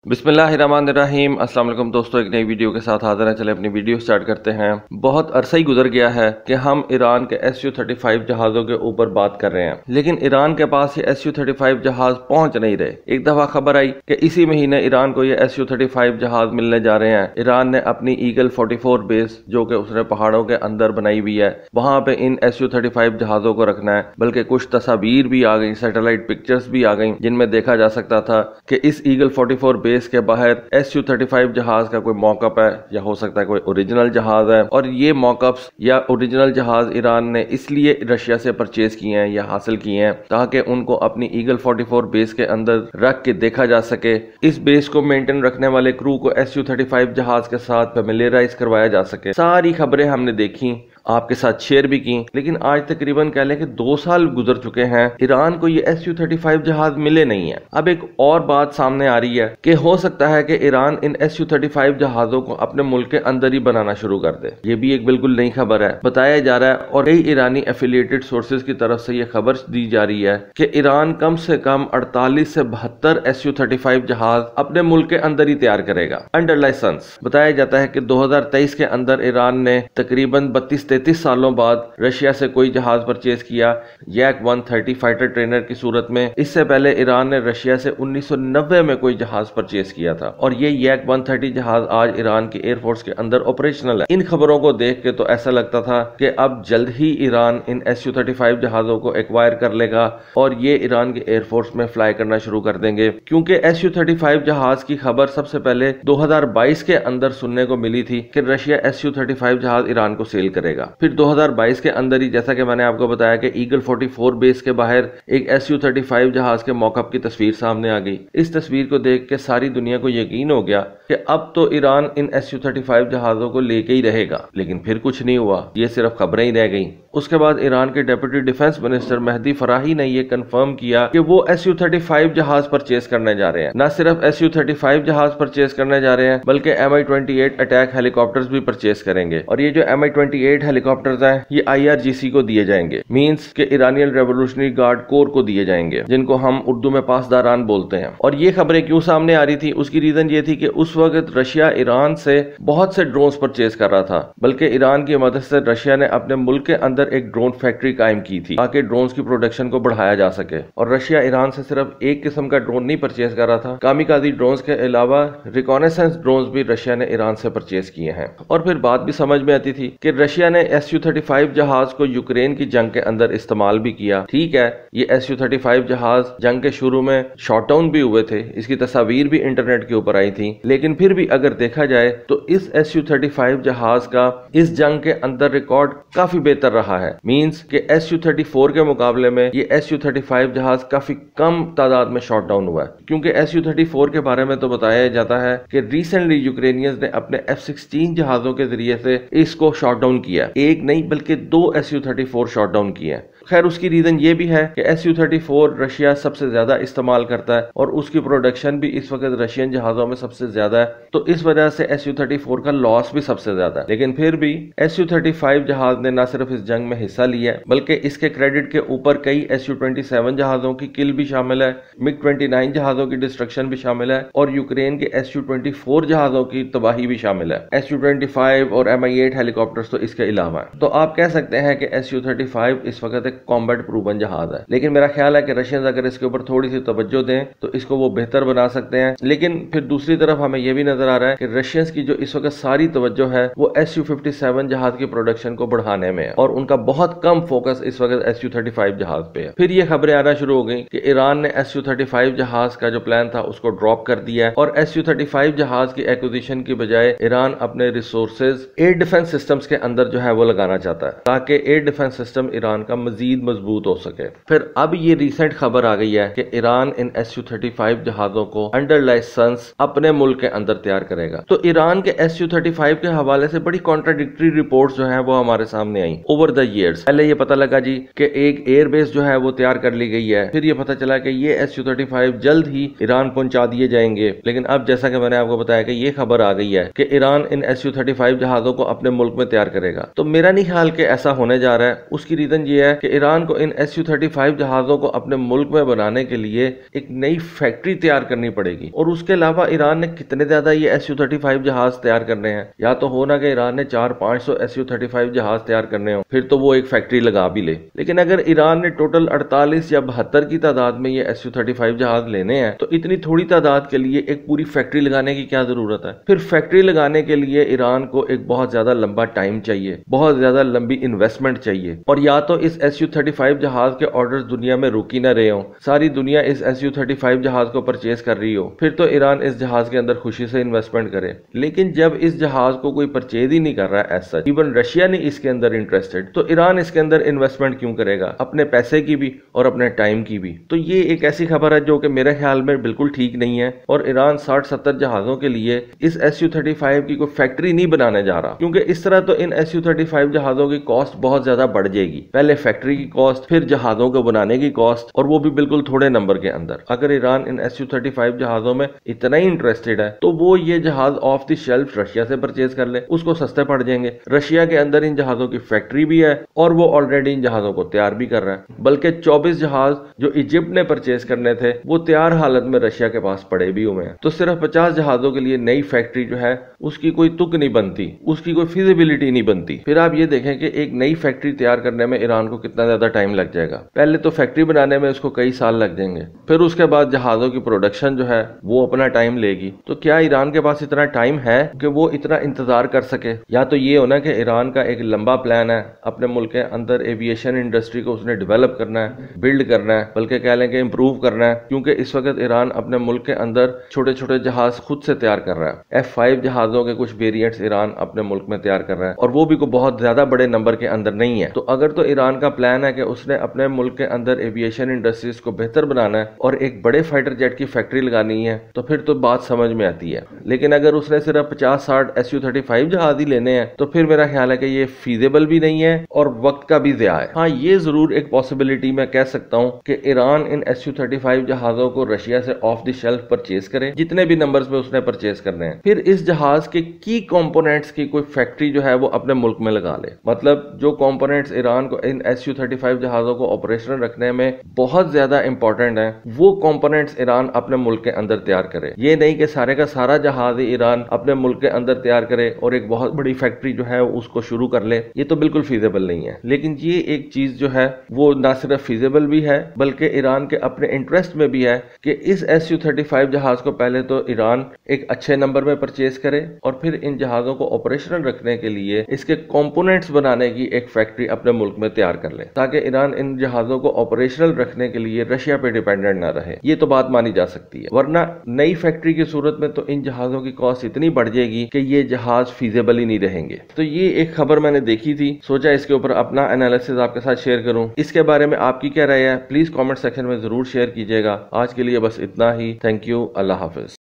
بسم اللہ الرحمن الرحیم۔ السلام علیکم دوستو، ایک نئی ویڈیو کے ساتھ حاضر ہیں۔ چلے اپنی ویڈیو سٹارٹ کرتے ہیں۔ بہت عرصہ ہی گزر گیا ہے کہ ہم ایران کے SU-35 جہازوں کے اوپر بات کر رہے ہیں، لیکن ایران کے پاس یہ SU-35 جہاز پہنچ نہیں رہے۔ ایک دفعہ خبر آئی کہ اسی مہینے ایران کو یہ SU-35 جہاز ملنے جا رہے ہیں۔ ایران نے اپنی ایگل 44 بیس جو کہ اس نے پہاڑوں کے اندر بنائی ہوئی ہے، وہاں پہ ان SU-35 جہازوں کو رکھنا ہے۔ بلکہ کچھ تصاویر بھی آ گئی، سیٹلائٹ پکچرز بھی آ گئیں جن میں دیکھا جا سکتا تھا کہ اس ایگل 44 بیس کے باہر SU-35 جہاز کا کوئی موک اپ ہے، یا ہو سکتا ہے کوئی اوریجنل جہاز ہے، اور یہ موک اپس یا اوریجنل جہاز ایران نے اس لیے رشیا سے پرچیز کیے ہیں یا حاصل کیے ہیں تاکہ ان کو اپنی ایگل 44 بیس کے اندر رکھ کے دیکھا جا سکے، اس بیس کو مینٹین رکھنے والے کرو کو SU-35 جہاز کے ساتھ فیملیئرائز کروایا جا سکے۔ ساری خبریں ہم نے دیکھی، آپ کے ساتھ شیئر بھی کی، لیکن آج تقریباً کہہ لیں کہ 2 سال گزر چکے ہیں، ایران کو یہ SU-35 جہاز ملے نہیں ہیں۔ اب ایک اور بات سامنے آ رہی ہے کہ ہو سکتا ہے کہ ایران ان SU-35 جہازوں کو اپنے ملک کے اندر ہی بنانا شروع کر دے۔ یہ بھی ایک بالکل نئی خبر ہے، بتایا جا رہا ہے، اور کئی ایرانی ایفیلیٹڈ سورسز کی طرف سے یہ خبر دی جا رہی ہے کہ ایران کم سے کم 48 سے 72 SU-35 جہاز اپنے ملک کے اندر ہی تیار کرے گا انڈر لائسنس۔ بتایا جاتا ہے کہ 2023 کے اندر ایران نے تقریباً 32-33 سالوں بعد رشیا سے کوئی جہاز پرچیز کیا، یک 130 فائٹر ٹرینر کی صورت میں۔ اس سے پہلے ایران نے رشیا سے 1990 میں کوئی جہاز پرچیز کیا تھا، اور یہ یک 130 جہاز آج ایران کی ایئر فورس کے اندر آپریشنل ہے۔ ان خبروں کو دیکھ کے تو ایسا لگتا تھا کہ اب جلد ہی ایران ان SU-35 جہازوں کو ایکوائر کر لے گا اور یہ ایران کی ایئر فورس میں فلائی کرنا شروع کر دیں گے، کیونکہ SU-35 جہاز کی خبر سب سے پہلے 2022 کے اندر سننے کو ملی تھی کہ رشیا SU-35 جہاز ایران کو سیل کرے گا۔ پھر 2022 کے اندر ہی جیسا کہ میں نے آپ کو بتایا کہ ایگل 44 بیس کے باہر ایک SU-35 جہاز کے موک اپ کی تصویر سامنے آ گئی۔ اس تصویر کو دیکھ کے ساری دنیا کو یقین ہو گیا کہ اب تو ایران ان SU-35 جہازوں کو لے کے ہی رہے گا، لیکن پھر کچھ نہیں ہوا، یہ صرف خبریں ہی رہ گئیں۔ اس کے بعد ایران کے ڈیپٹی ڈیفنس منسٹر مہدی فراہی نے یہ کنفرم کیا کہ وہ SU-35 جہاز پرچیز کرنے جا رہے ہیں۔ نہ صرف SU-35 جہاز پرچیز کرنے جا رہے ہیں بلکہ Mi-28 اٹیک ہیلی کاپٹرز بھی پرچیز کریں گے، اور یہ جو Mi-28 ہیلی کاپٹرز ہیں یہ IRGC کو دیے جائیں گے، مینز کہ ایرانیل ریولوشنری گارڈ کور کو دیے جائیں گے، جن کو ہم اردو میں پاسداران بولتے ہیں۔ اور یہ خبریں کیوں سامنے آ رہی تھی؟ اس کی ریزن یہ تھی کہ اس وقت رشیا ایران سے بہت سے ڈرونز پرچیز کر رہا تھا، بلکہ ایران کی مدد سے رشیا نے اپنے ملک کے اندر ایک ڈرون فیکٹری قائم کی تھی تاکہ ڈرونز کی پروڈکشن کو بڑھایا جا سکے۔ اور رشیا ایران سے صرف ایک قسم کا ڈرون نہیں پرچیز کر رہا تھا، کامیکازی ڈرونز کے علاوہ ریکونیسنس ڈرونز بھی رشیا نے ایران سے پرچیز کیے ہیں۔ اور پھر بات بھی سمجھ میں آتی تھی کہ رشیا نے SU-35 جہاز کو یوکرین کی جنگ کے اندر استعمال بھی کیا۔ ٹھیک ہے، یہ SU-35 جہاز جنگ کے شروع میں شاٹ ڈاؤن بھی ہوئے تھے، اس کی تصاویر بھی انٹرنیٹ کے اوپر آئی تھی، لیکن پھر بھی اگر دیکھا جائے تو اس SU-35 جہاز کا اس جنگ کے اندر ریکارڈ کافی بہتر رہا ہے، مینز کہ SU-34 کے مقابلے میں یہ SU-35 جہاز کافی کم تعداد میں شاٹ ڈاؤن ہوا ہے، کیونکہ SU-34 کے بارے میں تو بتایا جاتا ہے کہ ریسنٹلی یوکرینینز نے اپنے F-16 جہازوں کے ذریعے سے اس کو شاٹ ڈاؤن کیا، ایک نہیں بلکہ 2 SU-34 شاٹ ڈاؤن کیے۔ خیر، اس کی ریزن یہ بھی ہے کہ SU-34 رشیا سب سے زیادہ استعمال کرتا ہے اور اس کی پروڈکشن بھی اس وقت رشین جہازوں میں سب سے زیادہ ہے، تو اس وجہ سے SU-34 کا لاس بھی سب سے زیادہ ہے۔ لیکن پھر بھی SU-35 جہاز نے نہ صرف اس جنگ میں حصہ لیا ہے بلکہ اس کے کریڈٹ کے اوپر کئی SU-27 جہازوں کی کل بھی شامل ہے، MiG-29 جہازوں کی ڈسٹرکشن بھی شامل ہے، اور یوکرین کے SU-24 جہازوں کی تباہی بھی شامل ہے۔ SU-25 اور Mi-8 ہیلی کاپٹرز تو اس کے علاوہ ہیں۔ تو آپ کہہ سکتے ہیں کہ SU-35 اس وقت ایک کامبیٹ پروون جہاز ہے، لیکن میرا خیال ہے کہ رشینز اگر اس کے اوپر تھوڑی سی توجہ دیں تو اس کو وہ بہتر بنا سکتے ہیں۔ لیکن پھر دوسری طرف ہمیں یہ بھی نظر آ رہا ہے کہ رشینز کی جو اس وقت ساری توجہ ہے وہ SU-57 جہاز کی پروڈکشن کو بڑھانے میں ہے، اور ان کا بہت کم فوکس اس وقت SU-35 جہاز پہ ہے۔ پھر یہ خبریں آنا شروع ہو گئیں کہ ایران نے SU-35 جہاز کا جو پلان تھا اس کو ڈراپ کر دیا ہے، اور SU-35 جہاز کی ایکوزیشن کی بجائے ایران اپنے ریسورسز ایئر ڈیفنس سسٹمز کے اندر جو ہے وہ لگانا چاہتا ہے تاکہ ایئر ڈیفنس سسٹم ایران کا مزید مضبوط ہو سکے۔ پھر اب یہ ریسنٹ خبر آ گئی ہے کہ ایران ان SU-35 جہازوں کو انڈر لائسنس اپنے ملک کے اندر تیار کرے گا۔ تو ایران کے SU-35 کے حوالے سے بڑی کانٹراڈکٹری رپورٹس جو ہیں وہ ہمارے سامنے آئیں اوور دا ایئرز۔ پہلے یہ پتہ لگا جی کہ ایک ایئر بیس جو ہے وہ تیار کر لی گئی ہے، پھر یہ پتہ چلا کہ یہ SU-35 جلد ہی ایران پہنچا دیے جائیں گے، لیکن اب جیسا کہ میں نے آپ کو بتایا کہ یہ خبر آ گئی ہے کہ ایران ان SU-35 جہازوں کو اپنے ملک میں تیار کرے گا۔ تو میرا نہیں خیال کہ ایسا ہونے جا رہا ہے۔ اس کی ریزن یہ ہے کہ ایران کو ان SU-35 جہازوں کو اپنے ملک میں بنانے کے لیے ایک نئی فیکٹری تیار کرنی پڑے گی، اور اس کے علاوہ ایران نے کتنے زیادہ یہ SU-35 جہاز تیار کرنے ہیں؟ یا تو ہونا کہ ایران نے 400-500 SU-35 جہاز تیار کرنے ہوں، پھر تو وہ ایک فیکٹری لگا بھی لے۔ لیکن اگر ایران نے ٹوٹل 48 یا 72 کی تعداد میں یہ SU-35 جہاز لینے ہیں تو اتنی تھوڑی تعداد کے لیے ایک پوری فیکٹری لگانے کی کیا ضرورت ہے؟ پھر فیکٹری لگانے کے لیے ایران کو ایک بہت زیادہ لمبا ٹائم چاہیے، بہت زیادہ لمبی انویسٹمنٹ چاہیے، اور یا تو اس SU-35 جہاز کے آرڈرز دنیا میں رک ہی نہ رہے ہوں، ساری دنیا اس SU-35 جہاز کو پرچیز کر رہی ہو، پھر تو ایران اس جہاز کے اندر خوشی سے انویسٹمنٹ کرے۔ لیکن جب اس جہاز کو کوئی پرچیز ہی نہیں کر رہا ہے ایز سچ، ایون رشیا نہیں اس کے اندر انٹرسٹڈ، تو ایران اس کے اندر انویسٹمنٹ کیوں کرے گا؟ اپنے پیسے کی بھی اور اپنے ٹائم کی بھی۔ تو یہ ایک ایسی خبر ہے جو کہ میرے خیال میں بالکل ٹھیک نہیں ہے، اور ایران 60-70 جہازوں کے لیے اس SU-35 کی کوئی فیکٹری نہیں بنانے جا رہا، کیونکہ اس طرح تو ان SU-35 جہازوں کی کاسٹ بہت زیادہ بڑھ جائے گی، پہلے فیکٹری کی کاسٹ، پھر جہازوں کو بنانے کی کاسٹ، اور وہ بھی بالکل تھوڑے نمبر کے اندر۔ اگر ایران ان SU-35 جہازوں میں اتنا ہی انٹرسٹڈ ہے تو وہ یہ جہاز آف دی شیلف رشیا سے پرچیز کر لے، اس کو سستے پڑ جائیں گے۔ رشیا کے اندر ان جہازوں کی فیکٹری بھی ہے اور وہ آلریڈی ان جہازوں کو تیار بھی کر رہا ہے، بلکہ 24 جہاز جو ایجپٹ نے پرچیز کرنے تھے وہ تیار حالت میں رشیا کے پاس پڑے بھی ہوئے ہیں۔ تو صرف 50 جہازوں کے لیے نئی فیکٹری جو ہے اس کی کوئی تک نہیں بنتی، اس کی کوئی فیزیبلٹی نہیں بنتی۔ پھر آپ یہ دیکھیں کہ ایک نئی فیکٹری تیار کرنے میں ایران کو کتنا زیادہ ٹائم لگ جائے گا۔ پہلے تو فیکٹری بنانے میں اس کو کئی سال لگ جائیں گے، پھر اس کے بعد جہازوں کی پروڈکشن جو ہے وہ اپنا ٹائم لے گی۔ تو کیا ایران کے پاس اتنا ٹائم ہے کہ وہ اتنا انتظار کر سکے؟ یا تو یہ ہونا کہ ایران کا ایک لمبا پلان ہے، اپنے ملک کے اندر ایویشن انڈسٹری کو اس نے ڈیولپ کرنا ہے، بلڈ کرنا ہے، بلکہ کہہ لیں کہ امپروو کرنا ہے، کیونکہ اس وقت ایران اپنے ملک کے اندر چھوٹے چھوٹے جہاز خود سے تیار کر رہا ہے۔ F-5 جہازوں کے کچھ ویریئنٹس ایران اپنے ملک میں تیار کر رہا ہے، اور وہ بھی کوئی بہت زیادہ بڑے نمبر کے اندر نہیں ہے۔ تو اگر تو ایران کا پلان ہے کہ اس نے اپنے ملک کے اندر ایویشن انڈسٹریز کو بہتر بنانا ہے اور ایک بڑے فائٹر جیٹ کی فیکٹری لگانی ہے، تو پھر تو بات سمجھ میں آتی ہے۔ لیکن اگر اس نے صرف 50-60 SU-35 جہاز ہی لینے ہیں تو پھر میرا خیال ہے کہ یہ فیزیبل بھی نہیں ہے اور وقت کا بھی ضیاع ہے۔ ہاں، یہ ضرور ایک پاسبلٹی میں کہہ سکتا ہوں کہ ایران ان SU-35 جہازوں کو رشیا سے آف دی شیلف پرچیز کرے، جتنے بھی نمبرز میں اس نے پرچیز کرنے ہیں، پھر اس جہاز کے کی کمپوننٹس کی کوئی فیکٹری جو ہے وہ اپنے ملک میں لگا لے۔ مطلب جو کمپوننٹس ایران کو ان SU-35 جہازوں کو آپریشنل رکھنے میں بہت زیادہ امپورٹنٹ ہیں، وہ کمپوننٹس ایران اپنے ملک کے اندر تیار کرے۔ یہ نہیں کہ سارے کا سارا جہاز ایران اپنے ملک کے اندر تیار کرے اور ایک بہت بڑی فیکٹری جو ہے اس کو شروع کر لے، یہ تو بالکل فیزیبل نہیں ہے۔ لیکن یہ ایک چیز جو ہے وہ نہ صرف فیزیبل بھی ہے بلکہ ایران کے اپنے انٹرسٹ میں بھی ہے کہ اس SU-35 جہاز کو پہلے تو ایران ایک اچھے نمبر میں پرچیز کرے اور پھر ان جہازوں کو آپریشنل رکھنے کے لیے اس کے کمپوننٹس بنانے کی ایک فیکٹری اپنے ملک میں تیار کر لے، تاکہ ایران ان جہازوں کو آپریشنل رکھنے کے لیے رشیا پہ ڈیپینڈنٹ نہ رہے۔ یہ تو بات مانی جا سکتی ہے، ورنہ نئی فیکٹری کی صورت میں تو ان جہازوں کی کاسٹ اتنی بڑھ جائے گی کہ یہ جہاز فیزیبل ہی نہیں رہیں گے۔ تو یہ ایک خبر میں نے دیکھی تھی، سوچا اس کے اوپر اپنا انالیسس آپ کے ساتھ شیئر کروں۔ اس کے بارے میں آپ کی کیا رائے ہے؟ پلیز کامنٹ سیکشن میں ضرور شیئر کیجیے گا۔ آج کے لیے بس اتنا ہی۔ تھینک یو، اللہ حافظ۔